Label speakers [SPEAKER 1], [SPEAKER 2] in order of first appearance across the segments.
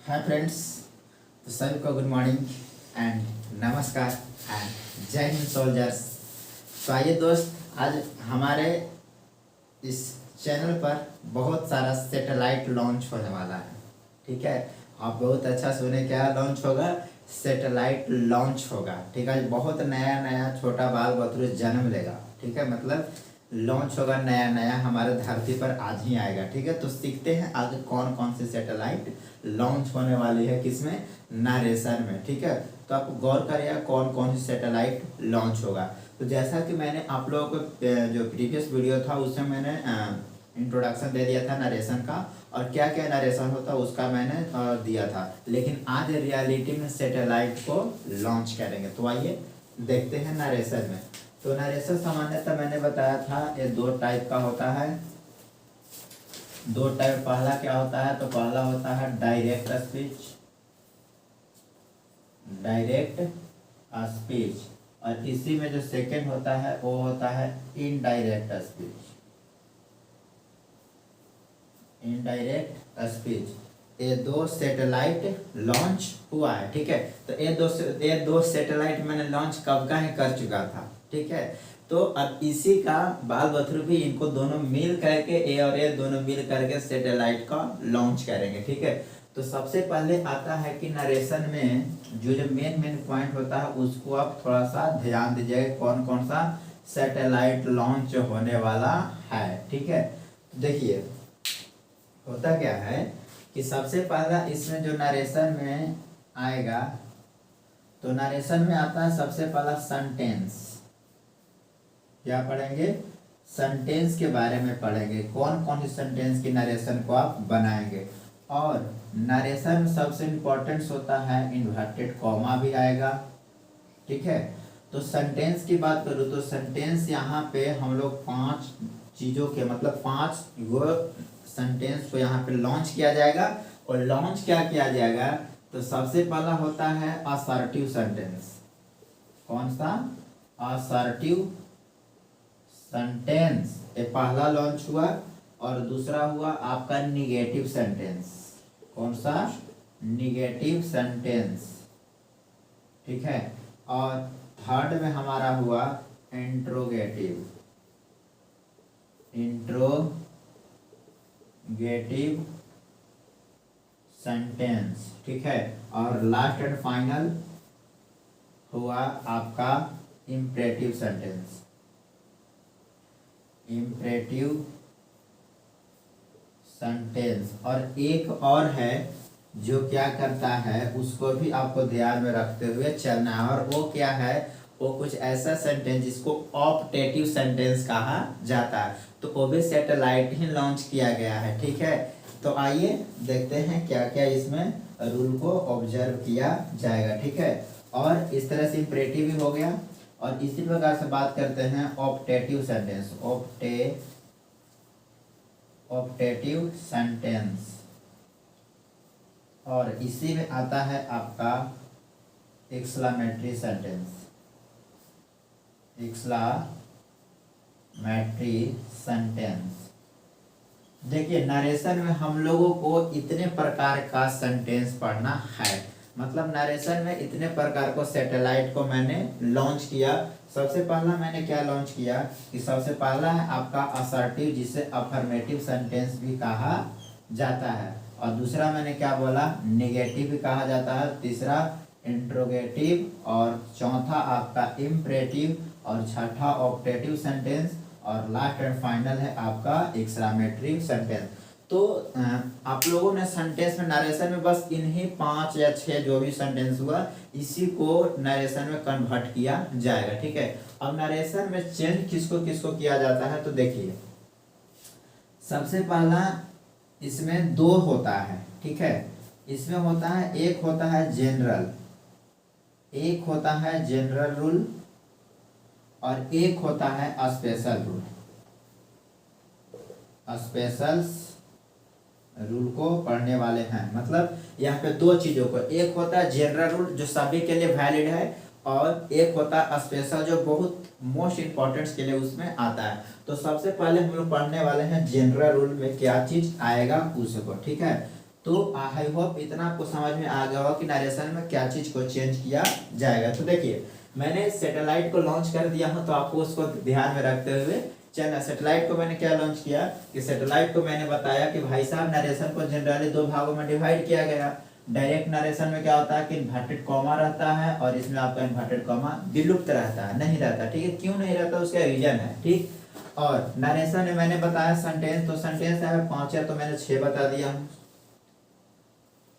[SPEAKER 1] Hi friends, तो सभी को गुड मॉर्निंग एंड नमस्कार एंड जय हिंद सोल्जर्स। तो आइए दोस्त, आज हमारे इस चैनल पर बहुत सारा सैटेलाइट लॉन्च होने वाला है। ठीक है, आप बहुत अच्छा सुने, क्या लॉन्च होगा? सैटेलाइट लॉन्च होगा। ठीक है, बहुत नया नया छोटा बाल बतरू जन्म लेगा। ठीक है, मतलब लॉन्च होगा नया नया, हमारे धरती पर आज ही आएगा। ठीक है, तो सीखते हैं आगे कौन कौन सी सैटेलाइट लॉन्च होने वाली है, किसमें? नारेसन में। ठीक है, तो आप गौर करिए कौन कौन सी सैटेलाइट लॉन्च होगा। तो जैसा कि मैंने आप लोगों को जो प्रीवियस वीडियो था उसमें मैंने इंट्रोडक्शन दे दिया था नरेशन का, और क्या क्या नरेशन होता है उसका मैंने दिया था। लेकिन आज रियलिटी में सैटेलाइट को लॉन्च करेंगे। तो आइए देखते हैं नरेशन में। तो नरेशन सामान्यतः मैंने बताया था ये दो टाइप का होता है। दो टाइप, पहला क्या होता है? तो पहला होता है डायरेक्ट स्पीच, डायरेक्ट स्पीच, और इसी में जो सेकंड होता है वो होता है इनडायरेक्ट स्पीच, इनडायरेक्ट स्पीच। ये दो सैटेलाइट लॉन्च हुआ है। ठीक है, तो ये दो सैटेलाइट मैंने लॉन्च कब का ही कर चुका था। ठीक है, तो अब इसी का बाल बथरू भी इनको दोनों मिल करके ए और ए दोनों मिल करके सैटेलाइट का लॉन्च करेंगे। ठीक है, तो सबसे पहले आता है कि नरेशन में जो मेन मेन पॉइंट होता है उसको आप थोड़ा सा ध्यान दीजिएगा, कौन कौन सा सैटेलाइट लॉन्च होने वाला है। ठीक है, देखिए होता क्या है कि सबसे पहला इसमें जो नरेशन में आएगा, तो नरेशन में आता है सबसे पहला सेंटेंस। क्या पढ़ेंगे? सेंटेंस के बारे में पढ़ेंगे, कौन कौन सी सेंटेंस की नरेशन को आप बनाएंगे। और नरेशन में सबसे इम्पोर्टेंट होता है इन्वर्टेड कॉमा भी आएगा। ठीक है, तो सेंटेंस की बात करूँ तो सेंटेंस यहाँ पे हम लोग 5 चीज़ों के मतलब 5 वो सेंटेंस को यहाँ पे लॉन्च किया जाएगा। और लॉन्च क्या किया जाएगा? तो सबसे पहला होता है असर्टिव सेंटेंस। कौन सा? असर्टिव सेंटेंस, ये पहला लॉन्च हुआ। और दूसरा हुआ आपका निगेटिव सेंटेंस। कौन सा? Negative sentence. ठीक है, और थर्ड में हमारा हुआ इंट्रोगेटिव, इंट्रोगेटिव सेंटेंस। ठीक है, और लास्ट एंड फाइनल हुआ आपका इम्परेटिव सेंटेंस, इम्परेटिव सेंटेंस। और एक और है जो क्या करता है उसको भी आपको ध्यान में रखते हुए चलना है, और वो क्या है? वो कुछ ऐसा सेंटेंस जिसको ऑप्टेटिव सेंटेंस कहा जाता है। तो वो भी सैटेलाइट ही लॉन्च किया गया है। ठीक है, तो आइए देखते हैं क्या क्या इसमें रूल को ऑब्जर्व किया जाएगा। ठीक है, और इस तरह से इम्परेटिव भी हो गया। और इसी प्रकार से बात करते हैं ऑप्टेटिव सेंटेंस, ऑप्टेटिव सेंटेंस। और इसी में आता है आपका एक्सक्लेमेटरी सेंटेंस, एक्सक्लेमेटरी सेंटेंस। देखिए नरेशन में हम लोगों को इतने प्रकार का सेंटेंस पढ़ना है, मतलब नरेशन में इतने प्रकार को सैटेलाइट को मैंने लॉन्च किया। सबसे पहला मैंने क्या लॉन्च किया कि सबसे पहला है आपका असर्टिव, जिसे अफर्मेटिव सेंटेंस भी कहा जाता है। और दूसरा मैंने क्या बोला? नेगेटिव भी कहा जाता है। तीसरा इंट्रोगेटिव, और चौथा आपका इम्परेटिव, और छठा ऑप्टेटिव सेंटेंस, और लास्ट एंड फाइनल है आपका एक्सक्लेमेटरी सेंटेंस। तो आप लोगों ने सेंटेंस में नरेशन में बस इन्हीं 5 या 6 जो भी सेंटेंस हुआ इसी को नरेशन में कन्वर्ट किया जाएगा। ठीक है, अब नरेशन में चेंज किसको किसको किया जाता है? तो देखिए सबसे पहला इसमें 2 होता है। ठीक है, इसमें होता है, एक होता है जनरल, एक होता है जनरल रूल, और एक होता है स्पेशल रूल। स्पेशल रूल को पढ़ने वाले हैं, मतलब यहाँ पे 2 चीजों को, एक होता है जनरल रूल जो सभी के लिए वैलिड है, और एक होता है स्पेशल जो बहुत मोस्ट इंपॉर्टेंट के लिए उसमें आता है। तो सबसे पहले हम लोग पढ़ने वाले हैं जनरल रूल में क्या चीज आएगा उसको। ठीक है, तो आई होप इतना आपको समझ में आ गया होगा कि नरेशन में क्या चीज को चेंज किया जाएगा। तो देखिए मैंने सैटेलाइट को लॉन्च कर दिया हूं, तो आपको उसको ध्यान में रखते हुए चलना। सैटेलाइट को मैंने क्या लॉन्च किया कि सैटेलाइट को मैंने बताया कि भाई साहब नरेशन को जनरली दो भागों में डिवाइड किया गया। डायरेक्ट नरेशन में क्या होता है कि इन्वर्टेड कॉमा रहता है, और इसमें आपका इन्वर्टेड कॉमा विलुप्त रहता है, नहीं रहता, ठीक है। क्यों नहीं रहता उसका रीजन है, ठीक। और नरेशन में मैंने बताया सेंटेंस, तो सेंटेंस है 5 है तो मैंने 6 बता दिया हूँ।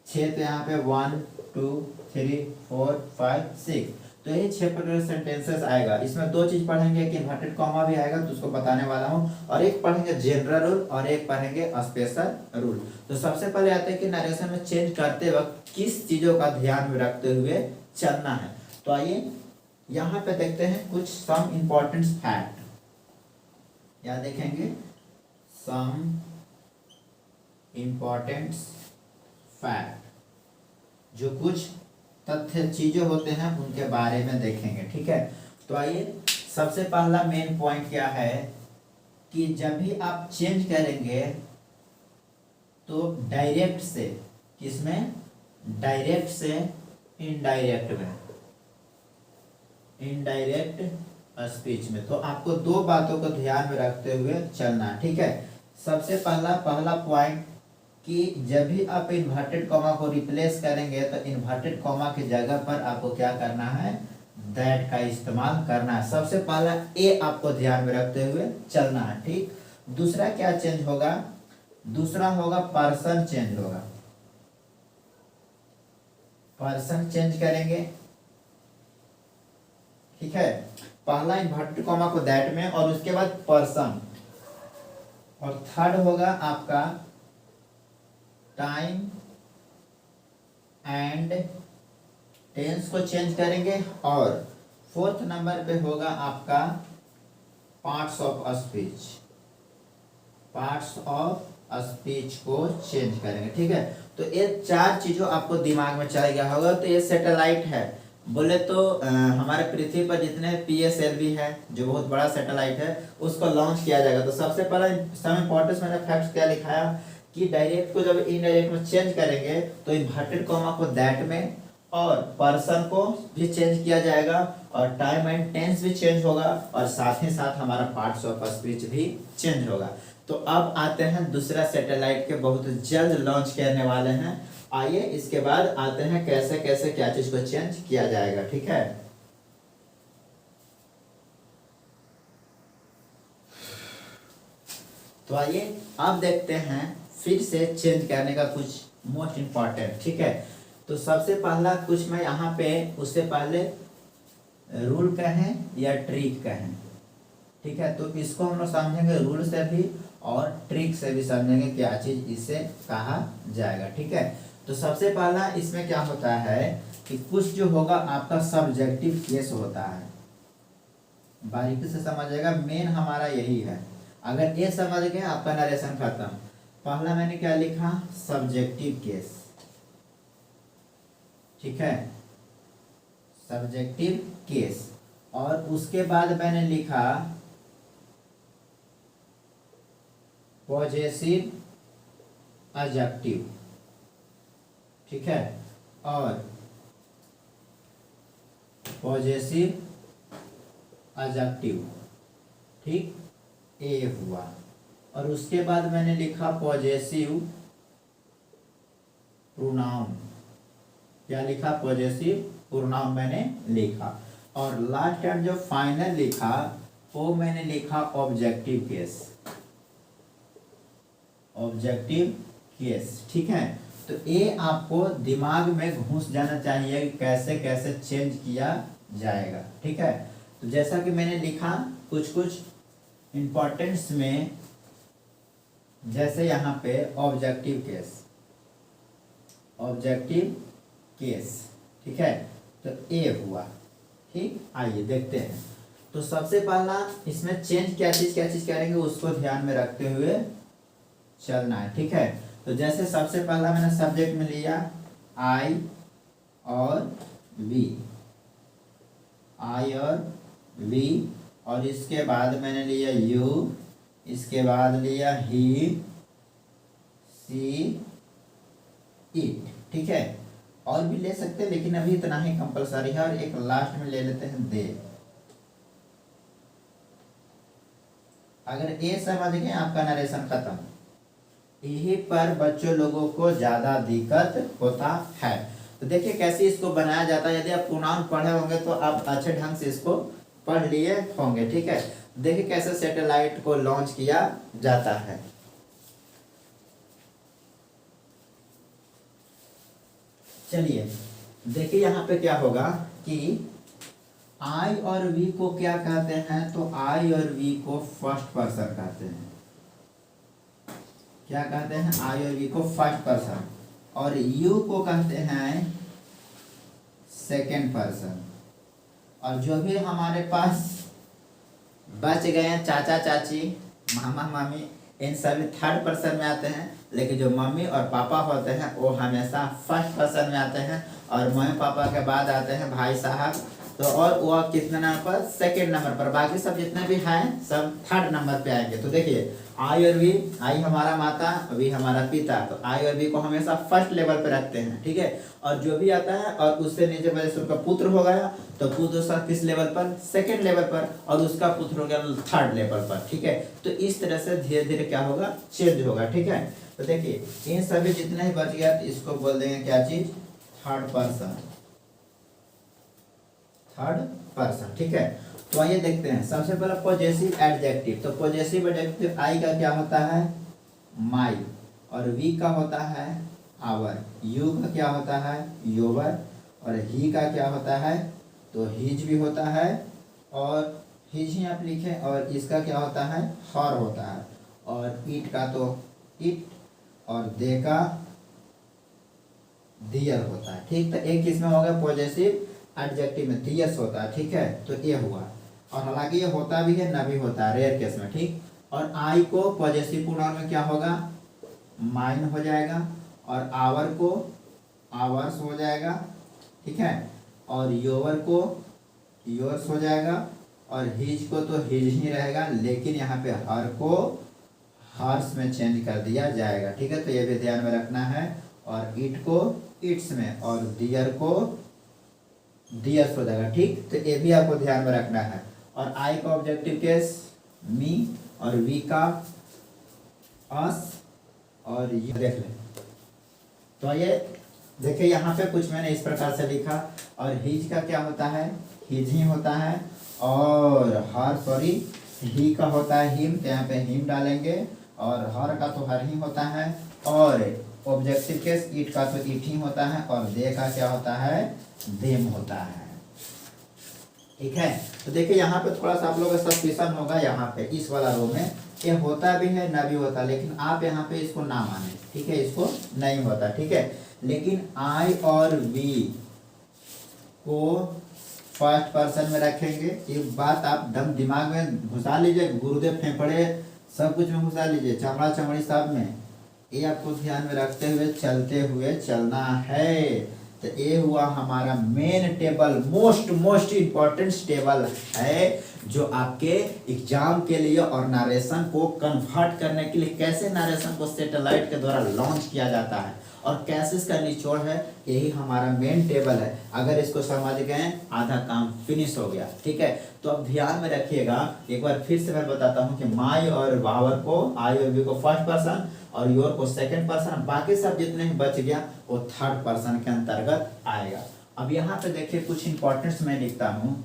[SPEAKER 1] 6 तो यहाँ पे 1 2 3 4 5 6, तो ये 6 प्रकार सेंटेंसेस आएगा। इसमें दो चीज पढ़ेंगे कि इन्वर्टेड कॉमा भी आएगा, तो उसको बताने वाला हूँ, और एक पढ़ेंगे जनरल रूल और एक पढ़ेंगे स्पेशल रूल। तो सबसे पहले आते हैं कि नरेशन में चेंज करते वक्त किस चीजों का ध्यान में रखते हुए चलना है। तो आइए यहाँ पे देखते हैं कुछ सम इम्पोर्टेंट फैक्ट। क्या देखेंगे? सम इम्पोर्टेंट फैक्ट, जो कुछ तथ्य चीजें होते हैं उनके बारे में देखेंगे, ठीक है। तो आइए सबसे पहला मेन पॉइंट क्या है कि जब भी आप चेंज करेंगे तो डायरेक्ट से, किसमें? डायरेक्ट से इनडायरेक्ट में, इनडायरेक्ट स्पीच में। तो आपको दो बातों को ध्यान में रखते हुए चलना, ठीक है। सबसे पहला पॉइंट कि जब भी आप इन्वर्टेड कॉमा को रिप्लेस करेंगे तो इन्वर्टेड कॉमा की जगह पर आपको क्या करना है? दैट का इस्तेमाल करना है। सबसे पहला ए आपको ध्यान में रखते हुए चलना है, ठीक। दूसरा क्या चेंज होगा? दूसरा होगा पर्सन चेंज होगा। पर्सन चेंज करेंगे, ठीक है। पहला इन्वर्टेड कॉमा को दैट में, और उसके बाद पर्सन, और थर्ड होगा आपका टाइम एंड टेंस को चेंज करेंगे, और फोर्थ नंबर पे होगा आपका parts of speech. Parts of speech को चेंज करेंगे, ठीक है। तो ये चार चीजों आपको दिमाग में चल गया होगा। तो ये सैटेलाइट है, बोले तो हमारे पृथ्वी पर जितने PSLV है, जो बहुत बड़ा सैटेलाइट है, उसको लॉन्च किया जाएगा। तो सबसे पहला सम इम्पोर्टेंस मैंने फैक्ट्स क्या लिखाया कि डायरेक्ट को जब इनडायरेक्ट में चेंज करेंगे तो इन्वर्टेड कॉमा को दैट में, और पर्सन को भी चेंज किया जाएगा, और टाइम एंड टेंस भी चेंज होगा, और साथ ही साथ हमारा पार्ट्स ऑफ स्पीच भी चेंज होगा। तो अब आते हैं दूसरा सैटेलाइट के बहुत जल्द लॉन्च करने वाले हैं। आइए इसके बाद आते हैं कैसे कैसे क्या चीज को चेंज किया जाएगा, ठीक है। तो आइए अब देखते हैं फिर से चेंज करने का कुछ मोस्ट इम्पॉर्टेंट, ठीक है। तो सबसे पहला कुछ मैं यहाँ पे, उससे पहले रूल कहें या ट्रिक कहें, ठीक है। तो इसको हम लोग समझेंगे रूल से भी और ट्रिक से भी समझेंगे क्या चीज इसे कहा जाएगा, ठीक है। तो सबसे पहला इसमें क्या होता है कि कुछ जो होगा आपका सब्जेक्टिव केस होता है। बारीकी से समझिएगा, मेन हमारा यही है। अगर ये समझ गए आपका नरेशन खत्म। पहला मैंने क्या लिखा? सब्जेक्टिव केस, ठीक है, सब्जेक्टिव केस। और उसके बाद मैंने लिखा पॉजेसिव एडजेक्टिव, ठीक है, और पॉजेसिव एडजेक्टिव, ठीक, ए हुआ। और उसके बाद मैंने लिखा पॉजेसिव प्रोनाउन। क्या लिखा? पॉजेसिव प्रोनाउन मैंने लिखा। और लास्ट टाइम जो फाइनल लिखा वो मैंने लिखा ऑब्जेक्टिव केस, ऑब्जेक्टिव केस, ठीक है। तो ये आपको दिमाग में घुस जाना चाहिए कि कैसे कैसे चेंज किया जाएगा, ठीक है। तो जैसा कि मैंने लिखा कुछ कुछ इंपॉर्टेंस में, जैसे यहाँ पे ऑब्जेक्टिव केस, ऑब्जेक्टिव केस, ठीक है। तो ए हुआ, ठीक। आइए देखते हैं। तो सबसे पहला इसमें चेंज क्या चीज करेंगे उसको ध्यान में रखते हुए चलना है, ठीक है। तो जैसे सबसे पहला मैंने सब्जेक्ट में लिया आई और वी, आई और वी, और इसके बाद मैंने लिया यू, इसके बाद लिया ही, सी, ईट, ठीक है। और भी ले सकते हैं लेकिन अभी इतना ही कंपलसरी है। और एक लास्ट में ले लेते हैं दे। अगर ये समझ गए आपका नरेशन खत्म। यही पर बच्चों लोगों को ज्यादा दिक्कत होता है। तो देखिए कैसे इसको बनाया जाता है। यदि आप प्रोनाउन पढ़े होंगे तो आप अच्छे ढंग से इसको पढ़ लिए होंगे, ठीक है। देखिए कैसे सैटेलाइट को लॉन्च किया जाता है। चलिए देखिए यहाँ पे क्या होगा कि आई और वी को क्या कहते हैं, तो आई और वी को फर्स्ट पर्सन कहते हैं। क्या कहते हैं, आई और वी को फर्स्ट पर्सन। और यू को कहते हैं सेकेंड पर्सन। और जो भी हमारे पास बच गए हैं चाचा चाची मामा मामी, इन सभी थर्ड पर्सन में आते हैं। लेकिन जो मम्मी और पापा होते हैं वो हमेशा फर्स्ट पर्सन में आते हैं। और मम्मी पापा के बाद आते हैं भाई साहब। तो और वो कितने नंबर पर, सेकेंड नंबर पर। बाकी सब जितने भी हैं सब थर्ड नंबर पे आएंगे। तो देखिए आई और वी, आई हमारा माता, वी हमारा पिता। तो आई और वी को हमेशा फर्स्ट लेवल पे रखते हैं, ठीक है। और जो भी आता है और उससे नीचे वजह से उनका पुत्र हो गया तो पुत्र उसका किस लेवल पर, सेकेंड लेवल पर। और उसका पुत्र हो गया थर्ड लेवल पर, ठीक है। तो इस तरह से धीरे धीरे क्या होगा, चेंज होगा, ठीक है। तो देखिए इन सभी जितने ही बच गया तो इसको बोल देंगे क्या चीज, थर्ड पर्सन, थर्ड पर्सन, ठीक है। तो आइए देखते हैं सबसे पहले पॉजेसिव एडजेक्टिव। तो पॉजेसिव एडजेक्टिव आई का क्या होता है, माई। और वी का होता है आवर। यू का क्या होता है, योवर। और ही का क्या होता है, तो हिज भी होता है। और हिज ही आप लिखें। और इसका क्या होता है, हर होता है। और ईट का तो इट। और दे का दियर होता है, ठीक। तो एक किसमें हो गया पॉजेसिव एडजेक्टिव में दियस होता है, ठीक है। तो ये हुआ। और हालांकि ये होता भी है, न भी होता है रेयर केस में, ठीक। और आई को पॉजेसिव प्रोनाउन में क्या होगा, माइन हो जाएगा। और आवर को आवर्स हो जाएगा, ठीक है। और योवर को योर्स हो जाएगा। और हिज को तो हिज ही रहेगा। लेकिन यहाँ पे हर को हर्स में चेंज कर दिया जाएगा, ठीक है। तो ये भी ध्यान में रखना है। और इट को इट्स में। और दियर को दियर्स हो जाएगा, ठीक। तो ये भी आपको ध्यान में रखना है। और आई का ऑब्जेक्टिव केस मी। और वी का अस। और ये देख लें। तो ये देखिए यहाँ पे कुछ मैंने इस प्रकार से लिखा। और हिज का क्या होता है, हिज ही होता है। और हर सॉरी ही का होता है हिम, तो यहाँ पे हिम डालेंगे। और हर का तो हर ही होता है। और ऑब्जेक्टिव केस ईट का तो ईट ही होता है। और दे का क्या होता है, देम होता है, ठीक है। तो देखिए यहाँ पे थोड़ा सा आप लोगों का सस्पेंशन होगा। यहाँ पे इस वाला रो में ये होता भी है, ना भी होता। लेकिन आप यहाँ पे इसको ना माने, ठीक है। इसको नहीं होता, ठीक है। लेकिन आई और वी को फर्स्ट पर्सन में रखेंगे। ये बात आप दम दिमाग में घुसा लीजिए। गुरुदेव फेफड़े सब कुछ में घुसा लीजिए, चमड़ा चमड़ी सब में। ये आपको ध्यान में रखते हुए चलते हुए चलना है। तो ये हुआ हमारा main table, most important table है जो आपके एग्जाम के लिए और नरेशन को कन्वर्ट करने के लिए, कैसे नरेशन को सैटेलाइट के द्वारा लॉन्च किया जाता है और कैसे इसका निचोड़ है, यही हमारा मेन टेबल है। अगर इसको समझ गए आधा काम फिनिश हो गया, ठीक है। तो अब ध्यान में रखिएगा, एक बार फिर से मैं बताता हूँ कि माई और वावर को, आई और वी को फर्स्ट पर्सन और योर को सेकंड पर्सन, बाकी सब जितने ही बच गया वो थर्ड पर्सन के अंतर्गत आएगा। अब यहाँ पे देखिए कुछ इंपॉर्टेंट्स मैं लिखता हूँ,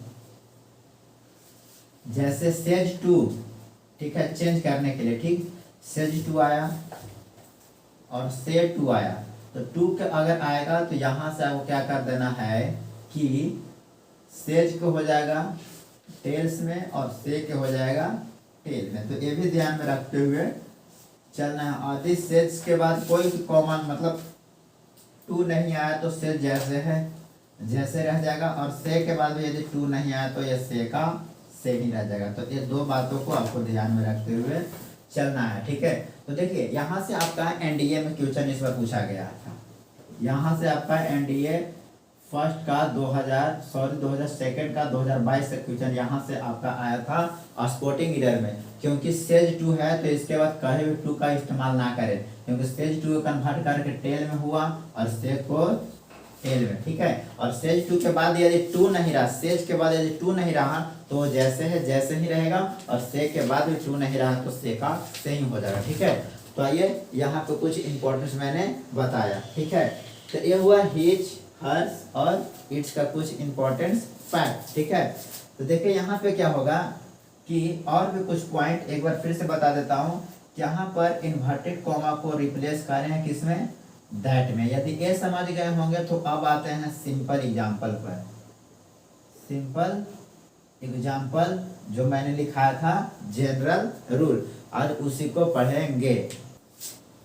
[SPEAKER 1] जैसे सेज टू, ठीक है, चेंज करने के लिए, ठीक। सेज टू आया और से टू आया। तो टू के अगर आएगा तो यहाँ से आपको क्या कर देना है कि सेज को हो जाएगा टेल्स में और से के हो जाएगा टेल में। तो ये भी ध्यान में रखते हुए चलना है। और इस सेज के बाद कोई कॉमन मतलब टू नहीं आया तो सेज जैसे है जैसे रह जाएगा। और से के बाद भी यदि टू नहीं आया तो ये से का से ही रह जाएगा। तो ये दो बातों को आपको ध्यान में रखते हुए चलना है, ठीक है। तो देखिए यहाँ से आपका एनडीए में क्वेश्चन इस बार पूछा गया था। यहाँ से आपका एनडीए फर्स्ट का 2022 का 2022 से क्वेश्चन यहाँ से आपका आया था स्पोर्टिंग ईयर में। क्योंकि स्टेज 2 है तो इसके बाद कभी भी टू का इस्तेमाल ना करें, क्योंकि स्टेज 2 को कन्वर्ट करके टेल में हुआ और स्टेज को टेल में, ठीक है। और स्टेज 2 के बाद यदि 2 नहीं रहा, स्टेज के बाद यदि 2 नहीं रहा तो जैसे है जैसे ही रहेगा, और से के बाद भी 2 नहीं रहा तो से का से ही हो जाएगा, ठीक है। तो आइए यहाँ पे कुछ इंपॉर्टेंस मैंने बताया, ठीक है। तो ये हुआ हिज, हर्स और इट्स का कुछ इंपॉर्टेंस फैक्ट, ठीक है। तो देखिए यहाँ पे क्या होगा कि और भी कुछ पॉइंट एक बार फिर से बता देता हूँ। यहाँ पर इन्वर्टेड कॉमा को रिप्लेस कर रहे हैं किसमें, दैट में। यदि ये समझ गए होंगे तो अब आते हैं सिंपल एग्जाम्पल पर। सिंपल एग्जाम्पल जो मैंने लिखा था जनरल रूल, और उसी को पढ़ेंगे।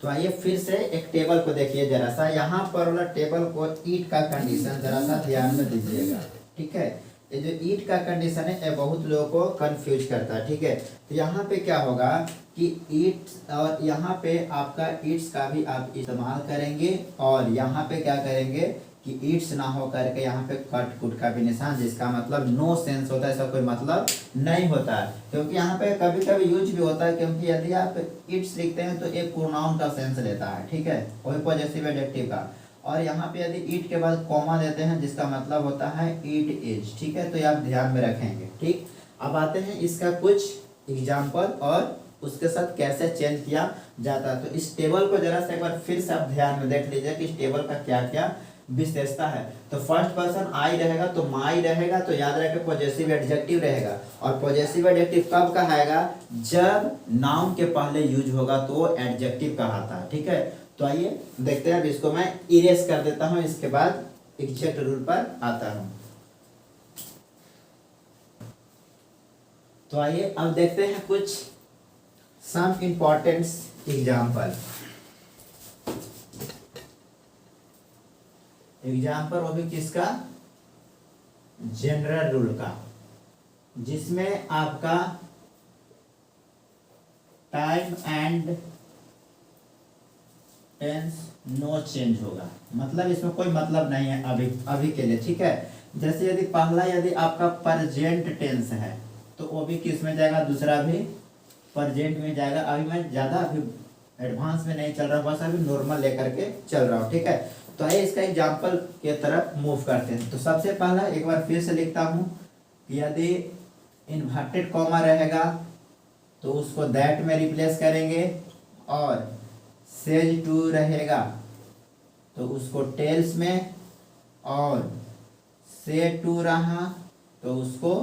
[SPEAKER 1] तो आइए फिर से एक टेबल को देखिए जरा सा, यहाँ पर वाला टेबल को ईट का कंडीशन जरा सा ध्यान में दीजिएगा, ठीक है। ये जो ईट का कंडीशन है ये बहुत लोगों को कंफ्यूज करता है, ठीक है। तो यहाँ पे क्या होगा कि ईट, और यहाँ पे आपका ईट्स का भी आप इस्तेमाल करेंगे, और यहाँ पे क्या करेंगे कि ईट्स ना हो करके यहाँ पे कट कुट का भी निशान, जिसका मतलब नो सेंस होता है, ऐसा कोई मतलब नहीं होता है। क्योंकि यहाँ पे कभी कभी यूज भी होता है, क्योंकि यदि आप ईट्स लिखते हैं तो एक प्रोनाउन का सेंस लेता है, ठीक है, वही पॉजेसिव एडजेक्टिव का। और यहाँ पे यदि ईट के बाद कॉमा देते हैं जिसका मतलब होता है ईट इज, ठीक है। तो ये आप ध्यान में रखेंगे, ठीक। अब आते हैं इसका कुछ एग्जाम्पल और उसके साथ कैसे चेंज किया जाता है। तो इस टेबल को जरा सा एक बार फिर से आप ध्यान में देख लीजिए कि इस टेबल का क्या क्या विशेषता है। तो फर्स्ट पर्सन आई रहेगा तो माई रहेगा, तो याद रखे पॉजेसिव एडजेक्टिव रहेगा। और पॉजेसिव एडजेक्टिव कब कहाएगा, जब नाउन के पहले यूज होगा तो एडजेक्टिव कहलाता है, ठीक है। तो आइए देखते हैं, अब इसको मैं इरेज कर देता हूं, इसके बाद एग्जैक्ट रूल पर आता हूं। तो आइए अब देखते हैं कुछ सम इंपॉर्टेंस एग्जाम्पल। एग्जाम्पल वो भी किसका, जनरल रूल का, जिसमें आपका time and tense no change होगा, मतलब इसमें कोई मतलब नहीं है अभी अभी के लिए, ठीक है। जैसे यदि पहला यदि आपका प्रेजेंट टेंस है तो वो भी किस में जाएगा, दूसरा भी प्रेजेंट में जाएगा। अभी मैं ज्यादा अभी एडवांस में नहीं चल रहा, बस अभी नॉर्मल लेकर के चल रहा हूँ, ठीक है। तो आइए इसका एग्जाम्पल के तरफ मूव करते हैं। तो सबसे पहला एक बार फिर से लिखता हूँ, यदि इन्वर्टेड कॉमा रहेगा तो उसको दैट में रिप्लेस करेंगे, और सेज टू रहेगा तो उसको टेल्स में, और से टू रहा तो उसको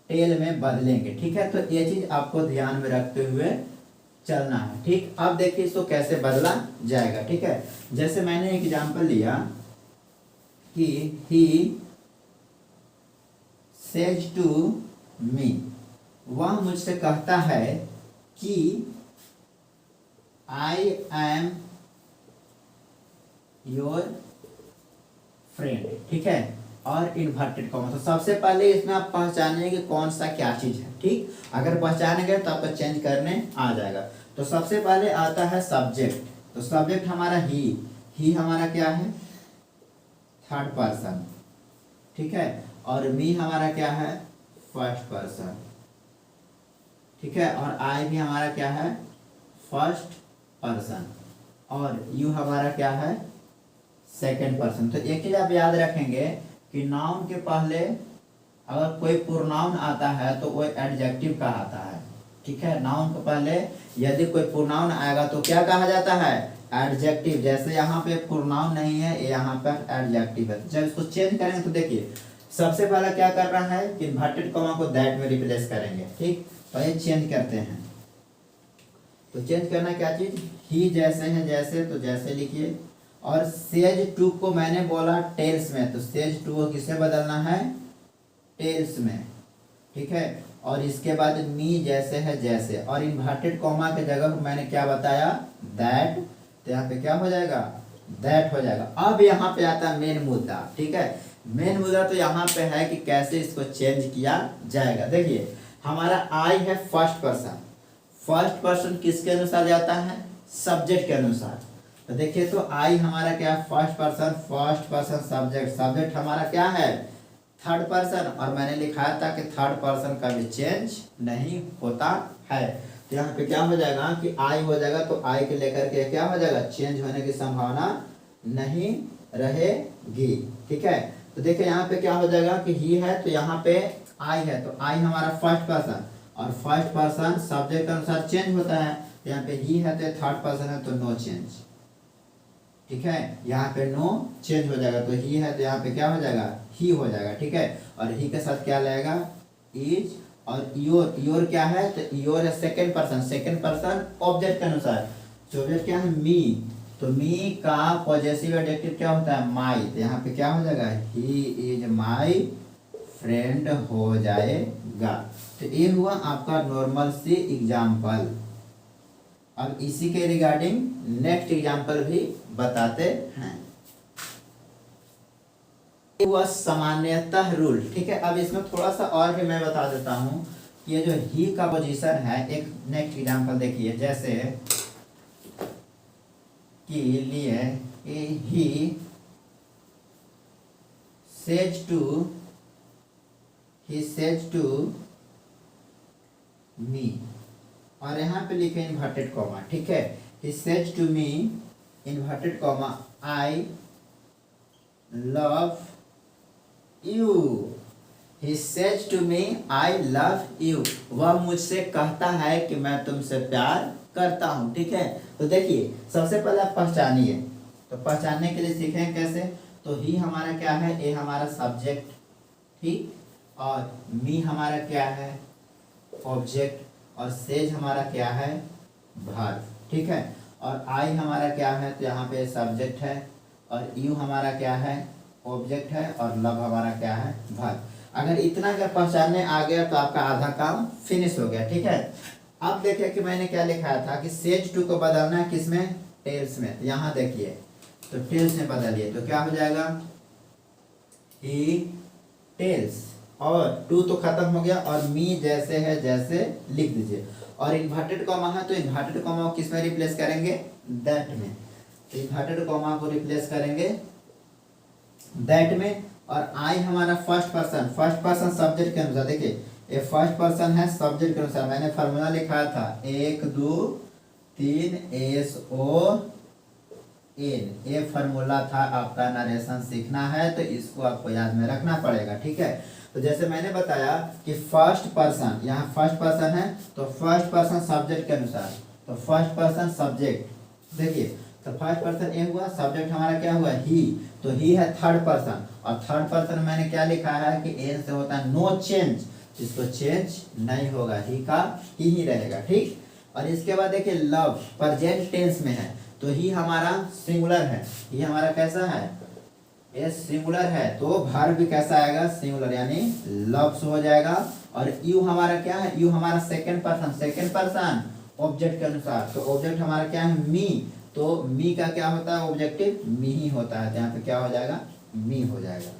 [SPEAKER 1] टेल में बदलेंगे, ठीक है। तो ये चीज आपको ध्यान में रखते हुए चलना है, ठीक। अब देखिए इसको कैसे बदला जाएगा, ठीक है। जैसे मैंने एग्जांपल लिया कि ही सेज टू मी, वह मुझसे कहता है कि आई एम योर फ्रेंड, ठीक है। और इन्वर्टेड कॉमा, तो सबसे पहले इसमें आप पहचानेंगे कि कौन सा क्या चीज है, ठीक। अगर पहचानेंगे तो आपको चेंज करने आ जाएगा। तो सबसे पहले आता है सब्जेक्ट। तो सब्जेक्ट हमारा ही हमारा क्या है, थर्ड पर्सन, ठीक है। और मी हमारा क्या है, फर्स्ट पर्सन, ठीक है। और आई भी हमारा क्या है, फर्स्ट पर्सन। और यू हमारा क्या है, सेकंड पर्सन। तो एक चीज आप याद रखेंगे कि नाउन के पहले अगर कोई प्रोनाउन आता है तो वो एडजेक्टिव कहलाता है, ठीक है। नाउन के पहले यदि कोई प्रोनाउन आएगा तो क्या कहा जाता है, एडजेक्टिव। जैसे यहाँ पे प्रोनाउन नहीं है, यहाँ पर एडजेक्टिव है। जब इसको चेंज करेंगे तो देखिए सबसे पहला क्या कर रहा है कि इन्वर्टेड कॉमा को दैट में रिप्लेस करेंगे, ठीक। तो ये चेंज करते हैं। तो चेंज करना क्या चीज, ही जैसे है जैसे, तो जैसे लिखिए। और सेज टू को मैंने बोला टेल्स में, तो सेज टू को किसे बदलना है, टेल्स में, ठीक है। और इसके बाद मी जैसे है जैसे, और इन्वर्टेड कॉमा के जगह मैंने क्या बताया, दैट। तो यहाँ पे क्या हो जाएगा, दैट हो जाएगा। अब यहाँ पे आता है मेन मुद्दा, ठीक है। मेन मुद्दा तो यहाँ पे है कि कैसे इसको चेंज किया जाएगा। देखिए हमारा आई है फर्स्ट पर्सन, फर्स्ट पर्सन किसके अनुसार जाता है, सब्जेक्ट के अनुसार। तो देखिए तो आई हमारा क्या है, फर्स्ट पर्सन सब्जेक्ट, सब्जेक्ट हमारा क्या है, थर्ड पर्सन। और मैंने लिखा था कि थर्ड पर्सन का भी चेंज नहीं होता है। तो यहाँ पे क्या हो जाएगा कि आई हो जाएगा, तो आई के लेकर के क्या हो जाएगा, चेंज होने की संभावना नहीं रहेगी। ठीक है, तो देखिए यहाँ पे क्या हो जाएगा कि ही है, तो यहाँ पे आई है, तो आई हमारा फर्स्ट पर्सन, और फर्स्ट पर्सन सब्जेक्ट के अनुसार चेंज होता है। तो यहाँ पे ही है तो थर्ड पर्सन है, तो नो चेंज। ठीक है, यहाँ पे नो चेंज हो जाएगा, तो ही है तो यहाँ पे क्या हो जाएगा, ही हो जाएगा। ठीक है, और ही के साथ क्या लगेगा, इज, और योर, योर क्या है, तो योर है second person, second person object के अनुसार। तो ऑब्जेक्ट क्या है, मी, तो मी का पॉजेसिव एडजेक्टिव क्या होता है, माई, तो यहाँ पे क्या हो जाएगा, ही इज माई फ्रेंड हो जाएगा। तो ये हुआ आपका नॉर्मल सी एग्जाम्पल। अब इसी के रिगार्डिंग नेक्स्ट एग्जाम्पल भी बताते हैं। ये हुआ सामान्यतः रूल। ठीक है, अब इसमें थोड़ा सा और भी मैं बता देता हूँ। ये जो ही का पोजीशन है, एक नेक्स्ट एग्जाम्पल देखिए, जैसे कि लिए ही सेज टू मी, और यहाँ पे लिखे इन्वर्टेड कॉमा। ठीक है, he says to me inverted comma I love you. He says to me I love you, वह मुझसे कहता है कि मैं तुमसे प्यार करता हूँ। ठीक है, तो देखिए सबसे पहले आप पहचानिए, तो पहचानने के लिए सीखें कैसे। तो ही हमारा क्या है, ए हमारा सब्जेक्ट, ठीक, और मी हमारा क्या है, ऑब्जेक्ट, और सेज हमारा क्या है, वर्ब। ठीक है, और आई हमारा क्या है, तो यहाँ पे सब्जेक्ट है, और यू हमारा क्या है, ऑब्जेक्ट है, और लव हमारा क्या है, वर्ब। अगर इतना अगर पहचानने आ गया तो आपका आधा काम फिनिश हो गया। ठीक है, अब देखिए कि मैंने क्या लिखाया था कि सेज टू को बदलना है किसमें, टेल्स में। तो यहाँ देखिए, तो टेल्स में बदलिए, तो क्या हो जाएगा, ही टेल्स, और टू तो खत्म हो गया, और मी जैसे है जैसे लिख दीजिए। और इन्वर्टेड कॉमा है, तो इन्वर्टेड कॉमा को किस में रिप्लेस करेंगे, दैट में। तो इन्वर्टेड कॉमा को रिप्लेस करेंगे दैट में, और आई हमारा first person, first person subject के अनुसार। देखिए ये फर्स्ट पर्सन है सब्जेक्ट के अनुसार, मैंने फार्मूला लिखा था 1 2 3 एस ओ एन, ये फार्मूला था। आपका नरेशन सीखना है तो इसको आपको याद में रखना पड़ेगा। ठीक है, तो जैसे मैंने बताया कि फर्स्ट पर्सन, यहाँ फर्स्ट पर्सन है तो फर्स्ट पर्सन सब्जेक्ट के अनुसार, तो फर्स्ट पर्सन सब्जेक्ट। देखिए तो फर्स्ट पर्सन ए हुआ, सब्जेक्ट हमारा क्या हुआ, ही, तो ही है थर्ड पर्सन, और थर्ड पर्सन मैंने क्या लिखा है कि एन से होता है नो चेंज, इसको चेंज नहीं होगा, ही का ही रहेगा। ठीक, और इसके बाद देखिए लव प्रेजेंट टेंस में है, तो ही हमारा सिंगुलर है, ही हमारा कैसा है, ये सिंगुलर है, तो वर्ब भी कैसा आएगा, सिंगुलर, यानी लव्स हो जाएगा। और यू हमारा क्या है, यू हमारा second person, second person object के अनुसार, तो ऑब्जेक्ट हमारा क्या है, मी, तो मी का क्या होता है, ऑब्जेक्टिव मी ही होता है, तो यहाँ पे क्या हो जाएगा, मी हो जाएगा।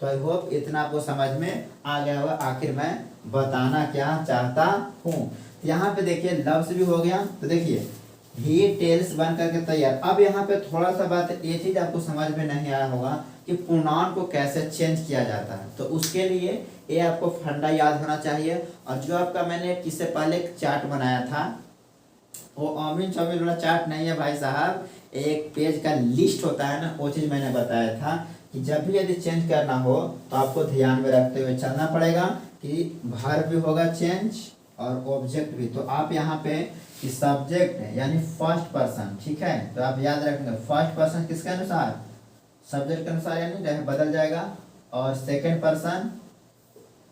[SPEAKER 1] तो आई होप इतना आपको समझ में आ गया होगा आखिर मैं बताना क्या चाहता हूँ। यहाँ पे देखिए लव्स भी हो गया, तो देखिए ही टेल्स बन करके तैयार। अब यहाँ पे थोड़ा सा बात, ये चीज आपको समझ में नहीं आया होगा कि प्रोनाउन को कैसे चेंज किया जाता है, तो उसके लिए ये आपको फंडा याद होना चाहिए। और जो आपका मैंने इससे पहले एक चार्ट बनाया था, वो अमीन चौबीन वाला चार्ट नहीं है भाई साहब, एक पेज का लिस्ट होता है ना, वो चीज मैंने बताया था कि जब भी यदि चेंज करना हो तो आपको ध्यान में रखते हुए चलना पड़ेगा कि वर्ब भी होगा चेंज और ऑब्जेक्ट भी। तो आप यहाँ पे कि सब्जेक्ट है यानी फर्स्ट पर्सन, ठीक है, तो आप याद रखेंगे फर्स्ट पर्सन किसके अनुसार, सब्जेक्ट के अनुसार यानी रह बदल जाएगा, और सेकंड पर्सन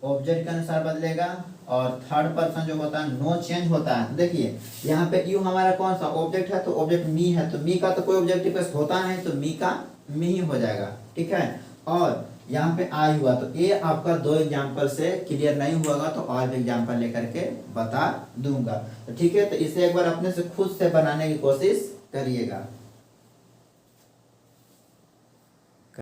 [SPEAKER 1] ऑब्जेक्ट के अनुसार बदलेगा, और थर्ड पर्सन जो होता है नो चेंज होता है। तो देखिए यहाँ पे यू हमारा कौन सा ऑब्जेक्ट है, तो ऑब्जेक्ट मी है, तो मी का तो कोई ऑब्जेक्टिव होता नहीं, तो मी का मी ही हो जाएगा। ठीक है, और यहाँ पे आई हुआ, तो ये आपका 2 एग्जाम्पल से क्लियर नहीं हुआ तो और भी एग्जाम्पल लेकर के बता दूंगा। तो ठीक है, तो इसे एक बार अपने से खुद से बनाने की कोशिश करिएगा।